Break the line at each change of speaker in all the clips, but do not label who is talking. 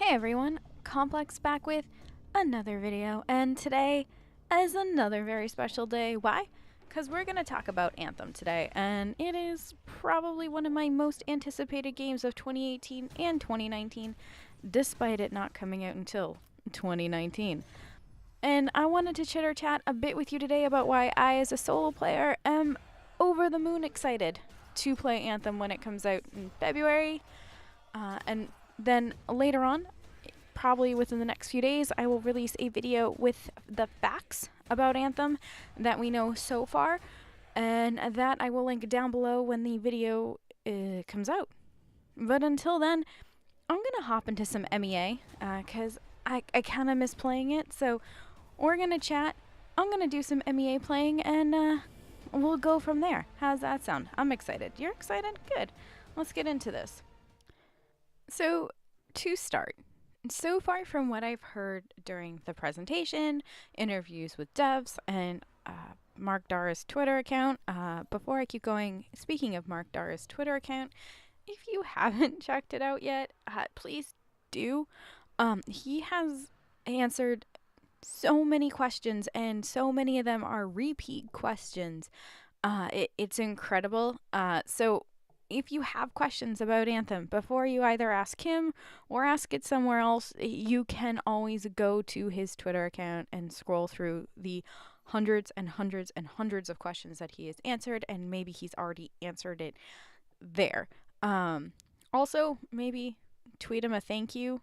Hey everyone, Complex back with another video, and today is another very special day. Why? Because we're going to talk about Anthem today, and it is probably one of my most anticipated games of 2018 and 2019, despite it not coming out until 2019. And I wanted to chitter chat a bit with you today about why I, as a solo player, am over the moon excited to play Anthem when it comes out in February. And then later on, probably within the next few days, I will release a video with the facts about Anthem that we know so far, and that I will link down below when the video comes out. But until then, I'm going to hop into some MEA, because I kind of miss playing it, so we're going to chat. I'm going to do some MEA playing, and we'll go from there. How's that sound? I'm excited. You're excited? Good. Let's get into this. So, to start, so far from what I've heard during the presentation, interviews with devs, and Mark Dara's Twitter account, before I keep going, speaking of Mark Dara's Twitter account, if you haven't checked it out yet, please do. He has answered so many questions, and so many of them are repeat questions. It's incredible. So if you have questions about Anthem, before you either ask him or ask it somewhere else, you can always go to his Twitter account and scroll through the hundreds and hundreds and hundreds of questions that he has answered, and maybe he's already answered it there. Also, maybe tweet him a thank you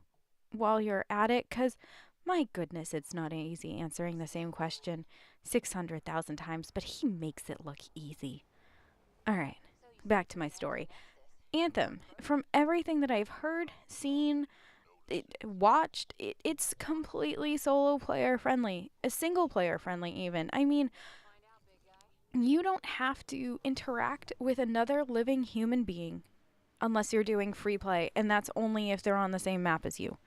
while you're at it, because my goodness, it's not easy answering the same question 600,000 times, but he makes it look easy. All right. Back to my story. Anthem, from everything that I've heard, seen, watched, it's completely solo player friendly, a single player friendly even. I mean, you don't have to interact with another living human being unless you're doing free play, and that's only if they're on the same map as you,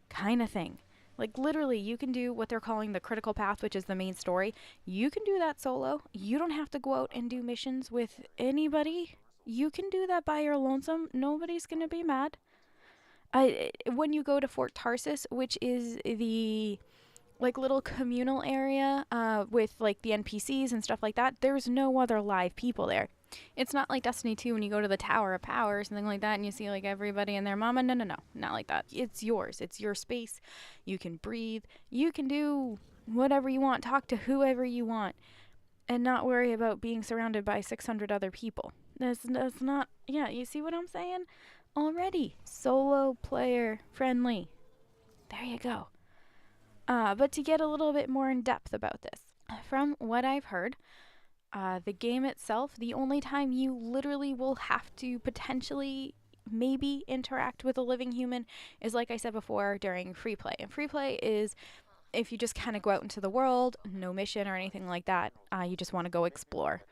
kind of thing. Like, literally, you can do what they're calling the critical path, which is the main story. You can do that solo. You don't have to go out and do missions with anybody. You can do that by your lonesome. Nobody's going to be mad. When you go to Fort Tarsus, which is the little communal area with the NPCs and stuff like that, there's no other live people there. It's not like Destiny 2 when you go to the Tower of Power or something like that and you see everybody and their mama. No, not like that. It's yours. It's your space. You can breathe. You can do whatever you want. Talk to whoever you want and not worry about being surrounded by 600 other people. That's not, yeah, you see what I'm saying? Already solo player friendly. There you go. But to get a little bit more in depth about this, from what I've heard, the game itself, the only time you literally will have to potentially maybe interact with a living human is, like I said before, during free play. And free play is if you just kind of go out into the world, no mission or anything like that, you just want to go explore.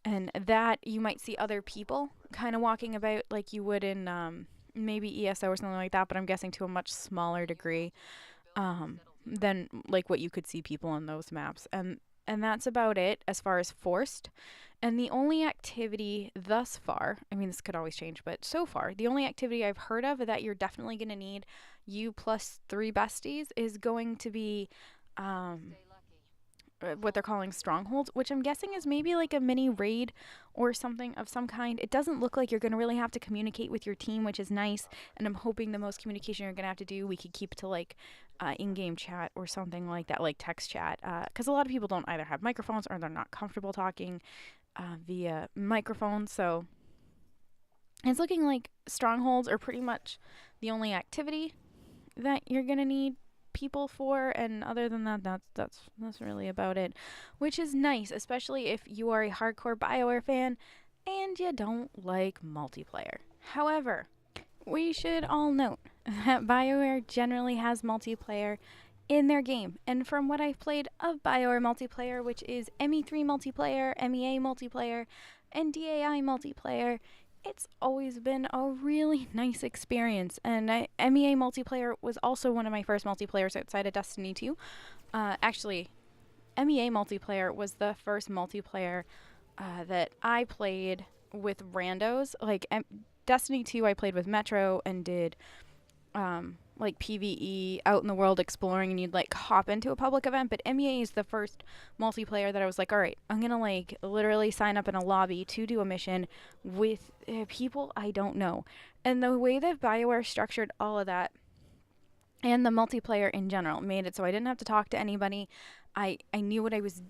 And that you might see other people kind of walking about like you would in maybe ESO or something like that, but I'm guessing to a much smaller degree than what you could see people on those maps. And that's about it as far as forced. And the only activity thus far, I mean, this could always change, but so far, the only activity I've heard of that you're definitely going to need you plus 3 besties is going to be what they're calling strongholds, which I'm guessing is maybe like a mini raid or something of some kind. It doesn't look like you're going to really have to communicate with your team, which is nice. And I'm hoping the most communication you're going to have to do, we could keep to in-game chat or something like that, like text chat. Because a lot of people don't either have microphones or they're not comfortable talking via microphone. So it's looking like strongholds are pretty much the only activity that you're going to need people for, and other than that, that's really about it, which is nice, especially if you are a hardcore BioWare fan and you don't like multiplayer. However, we should all note that BioWare generally has multiplayer in their game, and from what I've played of BioWare multiplayer, which is ME3 multiplayer, MEA multiplayer, and DAI multiplayer, it's always been a really nice experience. And MEA multiplayer was also one of my first multiplayers outside of Destiny 2. Actually, MEA multiplayer was the first multiplayer that I played with randos. Destiny 2 I played with Metro and did like PvE out in the world exploring and you'd like hop into a public event, but MEA is the first multiplayer that I was like, all right, I'm gonna like literally sign up in a lobby to do a mission with people I don't know. And the way that BioWare structured all of that and the multiplayer in general made it so I didn't have to talk to anybody. I knew what I was,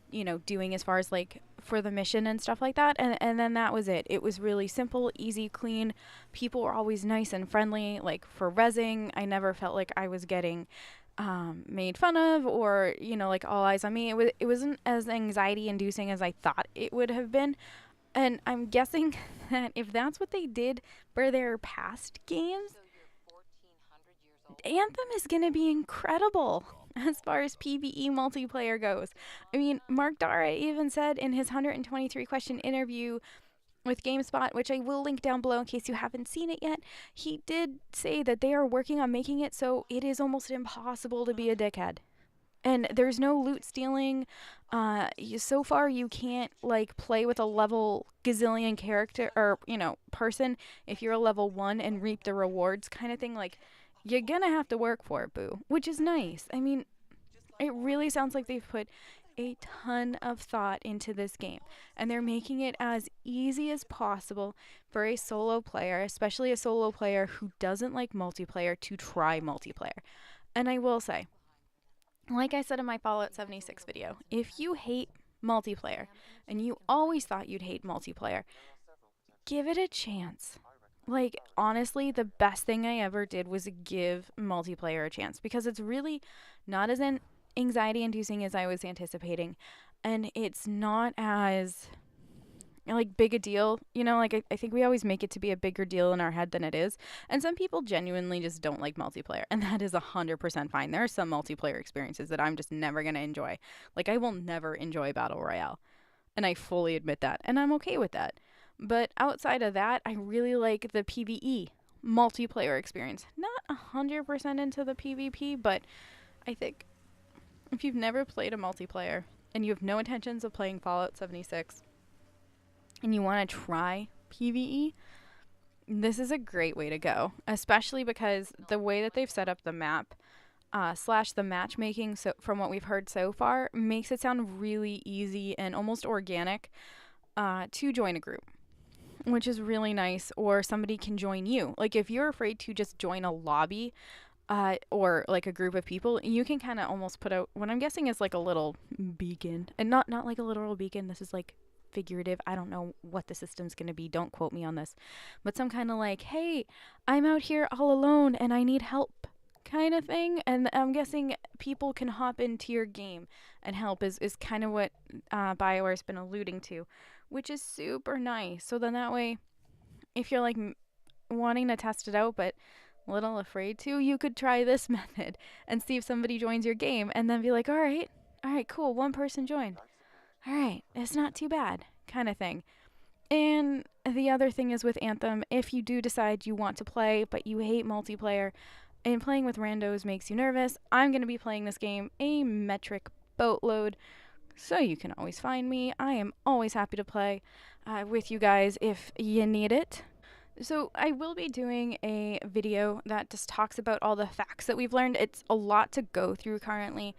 doing as far as like for the mission and stuff like that. And then that was it. It was really simple, easy, clean. People were always nice and friendly. Like for rezzing, I never felt like I was getting made fun of or, like all eyes on me. It wasn't as anxiety inducing as I thought it would have been. And I'm guessing that if that's what they did for their past games, Anthem is going to be incredible as far as PvE multiplayer goes. I mean, Mark Dara even said in his 123 question interview with GameSpot, which I will link down below in case you haven't seen it yet, he did say that they are working on making it so it is almost impossible to be a dickhead. And there's no loot stealing. So far, you can't like play with a level gazillion character or person if you're a level 1 and reap the rewards kind of thing. Like you're gonna have to work for it, boo, which is nice. I mean, it really sounds like they've put a ton of thought into this game, and they're making it as easy as possible for a solo player, especially a solo player who doesn't like multiplayer, to try multiplayer. And I will say, like I said in my Fallout 76 video, if you hate multiplayer and you always thought you'd hate multiplayer, give it a chance. Like, honestly, the best thing I ever did was give multiplayer a chance because it's really not as anxiety inducing as I was anticipating, and it's not as like big a deal, like I think we always make it to be a bigger deal in our head than it is, and some people genuinely just don't like multiplayer, and that is 100% fine. There are some multiplayer experiences that I'm just never going to enjoy. Like, I will never enjoy Battle Royale, and I fully admit that, and I'm okay with that. But outside of that, I really like the PvE multiplayer experience. Not 100% into the PvP, but I think if you've never played a multiplayer and you have no intentions of playing Fallout 76 and you want to try PvE, this is a great way to go, especially because the way that they've set up the map / the matchmaking, so from what we've heard so far, makes it sound really easy and almost organic to join a group, which is really nice. Or somebody can join you. Like, if you're afraid to just join a lobby or like a group of people, you can kind of almost put out what I'm guessing is like a little beacon, and not like a literal beacon. This is like figurative. I don't know what the system's going to be. Don't quote me on this. But some kind of like, hey, I'm out here all alone and I need help kind of thing. And I'm guessing people can hop into your game and help is kind of what BioWare's been alluding to, which is super nice. So then that way, if you're like wanting to test it out but a little afraid to, you could try this method and see if somebody joins your game and then be like, all right, cool, one person joined. All right, it's not too bad kind of thing. And the other thing is with Anthem, if you do decide you want to play but you hate multiplayer and playing with randos makes you nervous, I'm going to be playing this game a metric boatload, so you can always find me. I am always happy to play with you guys if you need it. So I will be doing a video that just talks about all the facts that we've learned. It's a lot to go through currently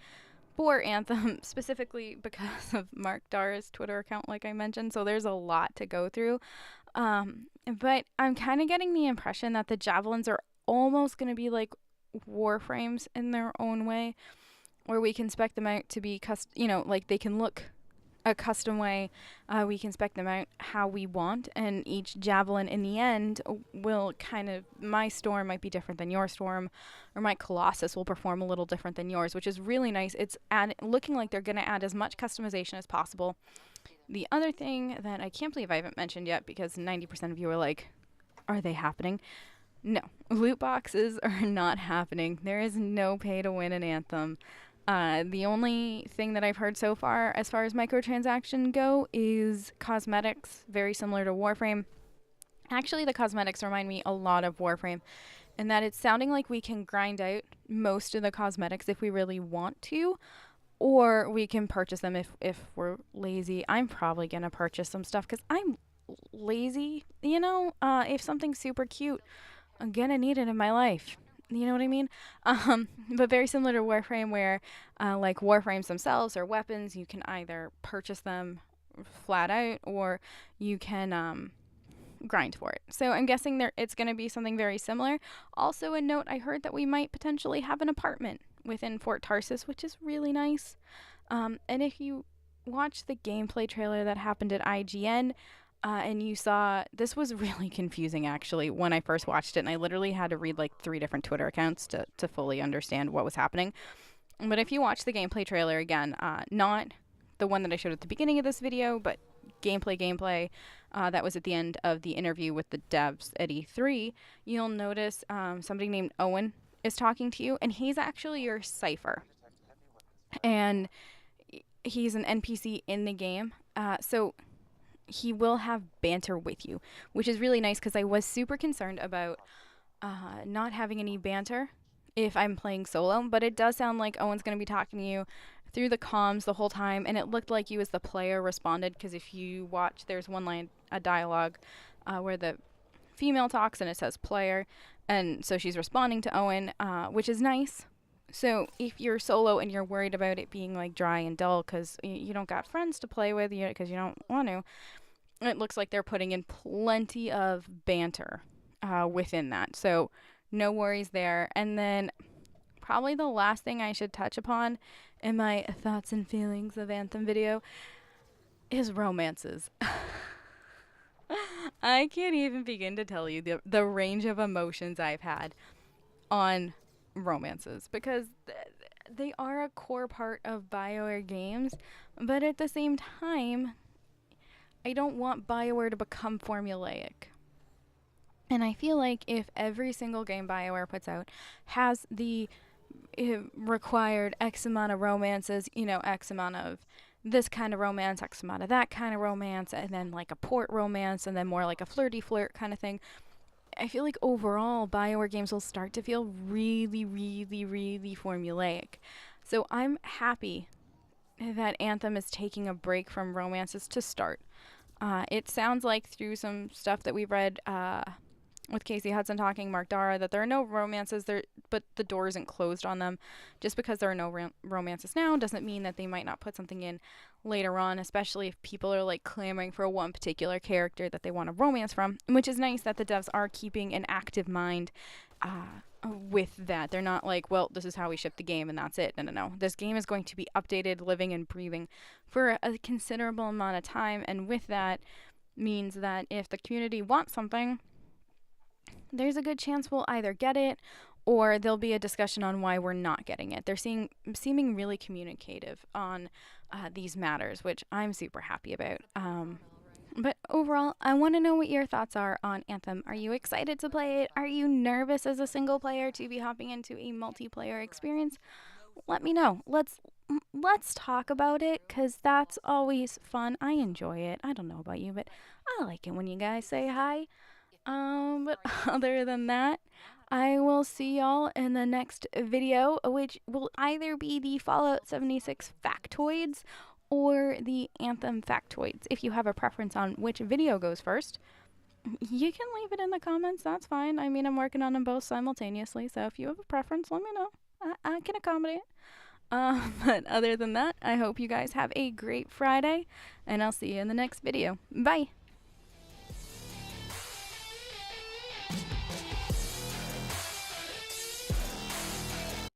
for Anthem, specifically because of Mark Dara's Twitter account, like I mentioned. So there's a lot to go through. But I'm kind of getting the impression that the javelins are almost going to be like warframes in their own way, where we can spec them out to be like they can look a custom way. We can spec them out how we want, and each javelin in the end will my storm might be different than your storm, or my colossus will perform a little different than yours, which is really nice. It's looking like they're going to add as much customization as possible. The other thing that I can't believe I haven't mentioned yet, because 90% of you are like, are they happening? No, loot boxes are not happening. There is no pay to win in Anthem. The only thing that I've heard so far as microtransaction go is cosmetics, very similar to Warframe. Actually, the cosmetics remind me a lot of Warframe, in that it's sounding like we can grind out most of the cosmetics if we really want to, or we can purchase them if we're lazy. I'm probably going to purchase some stuff because I'm lazy, if something's super cute, I'm going to need it in my life. You know what I mean? But very similar to Warframe, where like Warframes themselves or weapons, you can either purchase them flat out or you can grind for it. So I'm guessing it's going to be something very similar. Also, a note, I heard that we might potentially have an apartment within Fort Tarsis, which is really nice. And if you watch the gameplay trailer that happened at IGN, and you saw, this was really confusing actually when I first watched it, and I literally had to read like 3 different Twitter accounts to fully understand what was happening. But if you watch the gameplay trailer again, not the one that I showed at the beginning of this video, but gameplay that was at the end of the interview with the devs at E3, you'll notice somebody named Owen is talking to you, and he's actually your cipher. And he's an NPC in the game. So he will have banter with you, which is really nice because I was super concerned about not having any banter if I'm playing solo, but it does sound like Owen's going to be talking to you through the comms the whole time, and it looked like you as the player responded, because if you watch, there's one line, a dialogue, where the female talks and it says player, and so she's responding to Owen, which is nice. So if you're solo and you're worried about it being like dry and dull because you don't got friends to play with, because you don't want to, it looks like they're putting in plenty of banter within that. So no worries there. And then probably the last thing I should touch upon in my thoughts and feelings of Anthem video is romances. I can't even begin to tell you the range of emotions I've had on romances, because they are a core part of BioWare games, but at the same time, I don't want BioWare to become formulaic. And I feel like if every single game BioWare puts out has the required X amount of romances, X amount of this kind of romance, X amount of that kind of romance, and then like a port romance, and then more like a flirty flirt kind of thing, I feel like overall BioWare games will start to feel really, really, really formulaic. So I'm happy that Anthem is taking a break from romances to start. It sounds like through some stuff that we've read with Casey Hudson talking, Mark Dara, that there are no romances there, but the door isn't closed on them. Just because there are no romances now doesn't mean that they might not put something in later on, especially if people are like clamoring for one particular character that they want a romance from, which is nice that the devs are keeping an active mind with that. They're not like, well, this is how we ship the game and that's it. No. This game is going to be updated, living and breathing for a considerable amount of time, and with that means that if the community wants something, there's a good chance we'll either get it or there'll be a discussion on why we're not getting it. They're seeming really communicative on these matters, which I'm super happy about. But overall, I want to know what your thoughts are on Anthem. Are you excited to play it? Are you nervous as a single player to be hopping into a multiplayer experience? Let me know. Let's talk about it, because that's always fun. I enjoy it. I don't know about you, but I like it when you guys say hi. But other than that, I will see y'all in the next video, which will either be the Fallout 76 factoids or the Anthem factoids. If you have a preference on which video goes first, you can leave it in the comments. That's fine. I mean, I'm working on them both simultaneously, so if you have a preference, let me know. I can accommodate. But other than that, I hope you guys have a great Friday, and I'll see you in the next video. Bye!